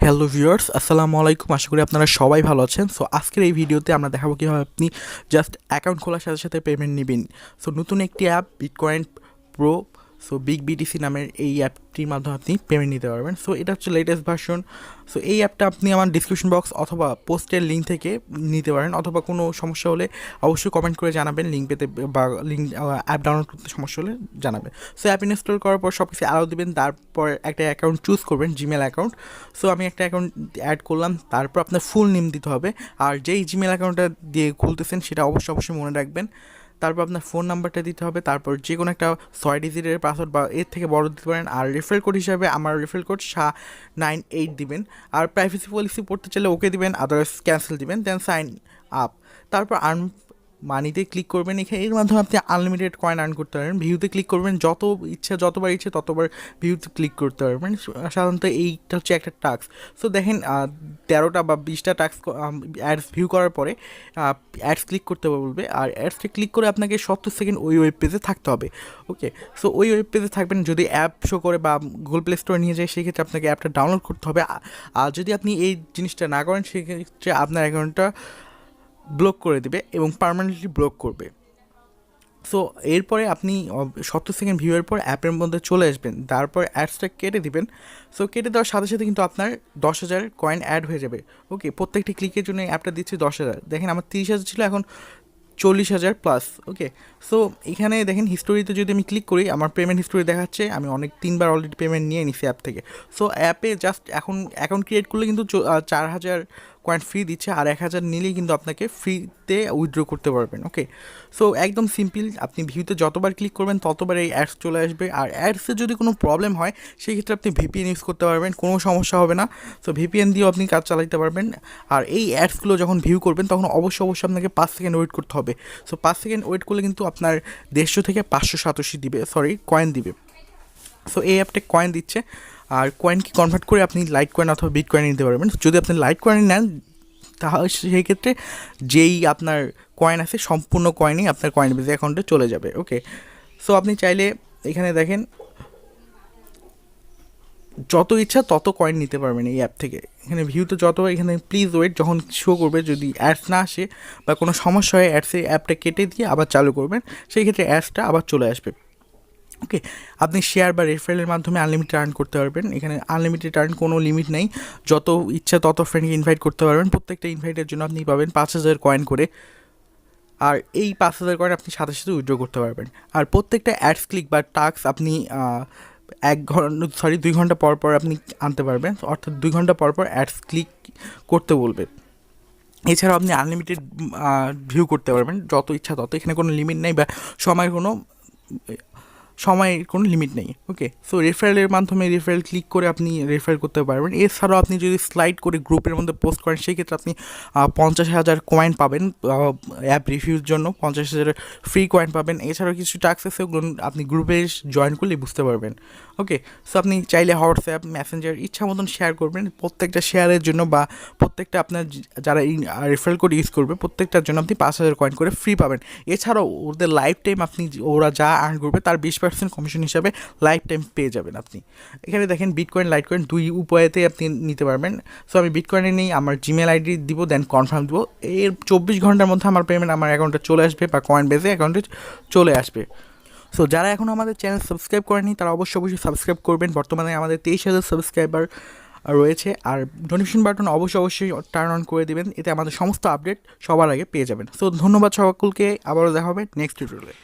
Hello viewers, আসসালামু আলাইকুম। আশা করি আপনারা সবাই ভালো আছেন। সো আজকের এই ভিডিওতে আমরা দেখাবো কীভাবে আপনি জাস্ট অ্যাকাউন্ট খোলার সাথে সাথে পেমেন্ট নেবেন। সো নতুন একটি app bitcoin pro, so big BTC নামের এই অ্যাপটির মাধ্যমে আপনি পেমেন্ট নিতে পারবেন। সো এটা হচ্ছে লেটেস্ট ভার্সন। সো এই অ্যাপটা আপনি আমার ডিসক্রিপশন বক্স অথবা পোস্টের লিঙ্ক থেকে নিতে পারেন, অথবা কোনো সমস্যা হলে অবশ্যই কমেন্ট করে জানাবেন, লিঙ্ক পেতে বা লিঙ্ক অ্যাপ ডাউনলোড করতে সমস্যা হলে জানাবেন। সো অ্যাপ ইনস্টল করার পর সব কিছু অ্যালাউ দেবেন, তারপর একটা অ্যাকাউন্ট চুজ করবেন, জিমেল অ্যাকাউন্ট। সো আমি একটা অ্যাকাউন্ট অ্যাড করলাম, তারপর আপনার ফুল নেম দিতে হবে, আর যেই জিমেল অ্যাকাউন্টটা দিয়ে খুলতেছেন সেটা অবশ্যই মনে রাখবেন। তারপর আপনার ফোন নাম্বারটা দিতে হবে, তারপর যে কোনো একটা 6 ডিজিটের পাসওয়ার্ড বা এর থেকে বড় দিতে পারেন। আর রেফারেল কোড হিসাবে আমার রেফারেল কোড Shah98 দিবেন। আর প্রাইভেসি পলিসি পড়তে চাইলে ওকে দিবেন, আদারওয়াইজ ক্যান্সেল দিবেন, দেন সাইন আপ। তারপর আর্ন মানিতে ক্লিক করবেন। এখানে এর মাধ্যমে আপনি আনলিমিটেড কয়েন আর্ন করতে পারবেন। ভিউতে ক্লিক করবেন, যতবার ইচ্ছে ততবার ভিউতে ক্লিক করতে পারবেন। সাধারণত এইটা হচ্ছে একটা টাস্ক। সো দেখেন 13টা বা 20টা টাস্ক অ্যাডস ভিউ করার পরে অ্যাডস ক্লিক করতে বলবে, আর অ্যাডসটা ক্লিক করে আপনাকে 70 সেকেন্ড ওই ওয়েব পেজে থাকতে হবে। ওকে, সো ওই ওয়েব পেজে থাকবেন। যদি অ্যাপ শো করে বা গুগল প্লে স্টোরে নিয়ে যায়, সেক্ষেত্রে আপনাকে অ্যাপটা ডাউনলোড করতে হবে। আর যদি আপনি এই জিনিসটা না করেন, সেক্ষেত্রে আপনার অ্যাকাউন্টটা ব্লক করে দেবে এবং পার্মানেন্টলি ব্লক করবে। সো এরপরে আপনি 70 সেকেন্ড ভিউয়ের পর অ্যাপের মধ্যে চলে আসবেন, তারপর অ্যাডসটা কেটে দিবেন। সো কেটে দেওয়ার সাথে সাথে কিন্তু আপনার 10,000 কয়েন অ্যাড হয়ে যাবে। ওকে, প্রত্যেকটি ক্লিকের জন্য অ্যাপটা দিচ্ছে 10,000। দেখেন আমার 30,000 ছিল, এখন 40,000 প্লাস। ওকে, সো এখানে দেখেন হিস্টোরিতে যদি আমি ক্লিক করি, আমার পেমেন্ট হিস্টোরি দেখাচ্ছে আমি 3বার অলরেডি পেমেন্ট নিয়ে নিছি অ্যাপ থেকে। সো অ্যাপে জাস্ট এখন অ্যাকাউন্ট ক্রিয়েট করলে কিন্তু 4,000 কয়েন ফ্রি দিচ্ছে, আর 1,000 নিলেই কিন্তু আপনাকে ফ্রিতে উইথড্র করতে পারবেন। ওকে, সো একদম সিম্পল। আপনি ভিউতে যতবার ক্লিক করবেন ততবার এই অ্যাডস চলে আসবে, আর অ্যাডসে যদি কোনো প্রবলেম হয় সেই ক্ষেত্রে আপনি ভিপিএন ইউজ করতে পারবেন, কোনো সমস্যা হবে না। সো ভিপিএন দিয়েও আপনি কাজ চালাতে পারবেন। আর এই অ্যাডসগুলো যখন ভিউ করবেন তখন অবশ্যই আপনাকে 5 সেকেন্ড ওয়েট করতে হবে। সো 5 সেকেন্ড ওয়েট করলে কিন্তু আপনার 150 থেকে 587 দিবে, কয়েন দিবে। সো এই অ্যাপটা কয়েন দিচ্ছে, আর কয়েনকে কনভার্ট করে আপনি লাইট কয়েন অথবা বিট কয়েন নিতে পারবেন। যদি আপনি লাইট কয়েন নেন, তাহলে সেই ক্ষেত্রে যেই আপনার কয়েন আছে সম্পূর্ণ কয়েনই আপনার কয়েন বেজে অ্যাকাউন্টে চলে যাবে। ওকে, সো আপনি চাইলে এখানে দেখেন যত ইচ্ছা তত কয়েন নিতে পারবেন এই অ্যাপ থেকে। এখানে ভিউতে এখানে প্লিজ ওয়েট যখন শো করবে, যদি অ্যাডস না আসে বা কোনো সমস্যা হয় অ্যাপটা কেটে দিয়ে আবার চালু করবেন, সেই ক্ষেত্রে অ্যাডসটা আবার চলে আসবে। ওকে, আপনি শেয়ার বা রেফারেলের মাধ্যমে আনলিমিটেড আর্ন করতে পারবেন। এখানে আনলিমিটেড আর্ন কোনো লিমিট নেই, যত ইচ্ছা তত ফ্রেন্ডকে ইনভাইট করতে পারবেন। প্রত্যেকটা ইনভাইটের জন্য আপনি পাবেন 5,000 কয়েন করে, আর এই 5,000 কয়েন আপনি সাথে সাথে উইথড্র করতে পারবেন। আর প্রত্যেকটা অ্যাডস ক্লিক বা টাস্ক আপনি 2 ঘন্টা পর পর আপনি আনতে পারবেন, অর্থাৎ 2 ঘন্টা পর পর অ্যাডস ক্লিক করতে বলবে। এছাড়াও আপনি আনলিমিটেড ভিউ করতে পারবেন, যত ইচ্ছা তত। এখানে কোনো লিমিট নেই বা সময়ের কোনো লিমিট নেই। ওকে, সো রেফারেলের মাধ্যমে রেফারেল ক্লিক করে আপনি রেফার করতে পারবেন। এছাড়াও আপনি যদি স্লাইড করে গ্রুপের মধ্যে পোস্ট করেন, সেই ক্ষেত্রে আপনি 50,000 কয়েন পাবেন। অ্যাপ রিভিউর জন্য 50,000 ফ্রি কয়েন পাবেন। এছাড়াও কিছু টাস্ক আছে, ওগুলো আপনি গ্রুপে জয়েন করলে বুঝতে পারবেন। ওকে, সো আপনি চাইলে হোয়াটসঅ্যাপ, মেসেঞ্জার ইচ্ছা মতন শেয়ার করবেন। প্রত্যেকটা শেয়ারের জন্য বা প্রত্যেকটা আপনার যারা এই রেফারেল কোড ইউজ করবে, প্রত্যেকটার জন্য আপনি 5,000 কয়েন করে ফ্রি পাবেন। এছাড়াও ওদের লাইফ টাইম আপনি ওরা যা আর্ন করবে তার 20% কমিশন হিসাবে লাইফ টাইম পেয়ে যাবেন আপনি। এখানে দেখেন বিটকয়েন, লাইট কয়েন 2 উপায়তে আপনি নিতে পারবেন। সো আমি বিটকয়েনে নেই, আমার জিমেল আইডি দিব, দেন কনফার্ম দিব। এর 24 ঘন্টার মধ্যে আমার পেমেন্ট আমার অ্যাকাউন্টে চলে আসবে বা কয়েন বেজে অ্যাকাউন্টে চলে আসবে। সো যারা এখনও আমাদের চ্যানেল সাবস্ক্রাইব করেনি তারা অবশ্যই সাবস্ক্রাইব করবেন। বর্তমানে আমাদের 23,000 সাবস্ক্রাইবার রয়েছে, আর নোটিফিকেশন বাটন অবশ্যই টার্ন অন করে দেবেন, এতে আমাদের সমস্ত আপডেট সবার আগে পেয়ে যাবেন। সো ধন্যবাদ সকলকে, আবারও দেখা হবে নেক্সট টিউটোরিয়ালে।